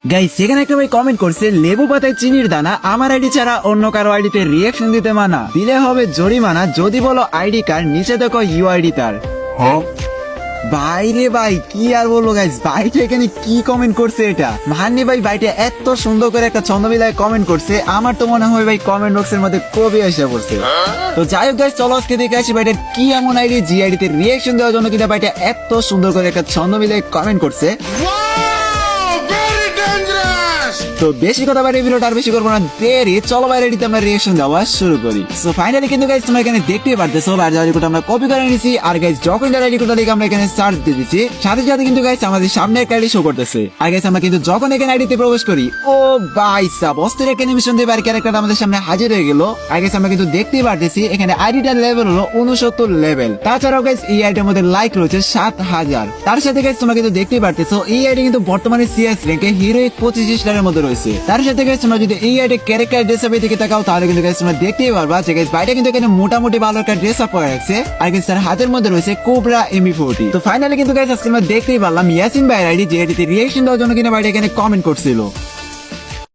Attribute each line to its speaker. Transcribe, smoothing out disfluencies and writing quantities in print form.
Speaker 1: Guys সেখানে একটা ভাই কমেন্ট করছে লেবু পাতায় চিনির দানা আমার আইডি ছাড়া অন্য কারো আইডিতে রিয়াকশন দিতে মানা, দিলে হবে জরিমানা যদি বলো আইডি কার্ড নিচে দেখো ইউআইডি তার। বাইরে ভাই কি আর বলবো গাইস, ভাইটা এখানে কি কমেন্ট করছে এটা মাননি ভাই, ভাইটা এত সুন্দর করে একটা ছন্দ মিলায় কমেন্ট করছে, আমার তো মনে হয় ভাই কমেন্ট বক্সের মধ্যে কবি এসে পড়ছে। তো যাই হোক গাইস চলো আজকে দেখে আসি ভাইটার কি এমন আইডি জি আইডিতে রিয়াকশন দেওয়ার জন্য কিনা ভাইটা এত সুন্দর করে একটা ছন্দ মিলায় কমেন্ট করছে। তো বেশি কথা বাইরে ভিডিওটা আর বেশি করবো না, দেরি চলো বাইরে এডিতে আমরা রিঅ্যাকশন দেওয়া শুরু করি। সো ফাইনালি কিন্তু গাইস তোমরা এখানে দেখতেই পারতেছো আর যার রিকোড আমরা কপি করে নিয়েছি, আর গাইস যখন যারা রিকোডটা দেখে আমরা এখানে সার্চ দিয়ে দিচ্ছি সাথে সাথে কিন্তু গাইস আমাদের সামনে একটা আইডি শো করতেছে। আর গাইস আমরা কিন্তু যখন এখানে আইডিতে প্রবেশ করি ও ভাই সাব অস্থির একটা অ্যানিমেশন দিয়ে আর ক্যারেক্টারটা আমাদের সামনে হাজির হয়ে গেল। আর গাইস আমরা কিন্তু দেখতেই পারতেছি এখানে আইডিটার লেভেল হলো 69 লেভেল, তাছাড়াও গাইস এই আইডির মধ্যে লাইক রয়েছে 7000। তার সাথে গাইস তোমরা কিন্তু দেখতেই পারতেছো এই আইডি কিন্তু বর্তমানে সিএস র্যাঙ্কে হিরোইক 25 স্টারের মধ্যে রয়েছে। তার সাথে গাইস তোমরা যদি এই আইডি ক্যারেক্টার ড্রেস আপের দিকে তাকাও তাহলে কিন্তু গাইস তোমরা দেখতেই পারবা যে গাইস বাইরে কিন্তু এখানে মোটামুটি ভালো একটা ড্রেস আপ পরে রাখছে, আর গাইস তার হাতের মধ্যে রয়েছে কোবরা এমবি40। তো ফাইনালি কিন্তু গাইস আজকে আমরা দেখতেই পারলাম ইয়াসিন ভাইয়ের আইডি যে আইডিতে রিঅ্যাকশন দেওয়ার জন্য কিনা বাইরে এখানে কমেন্ট করছিল।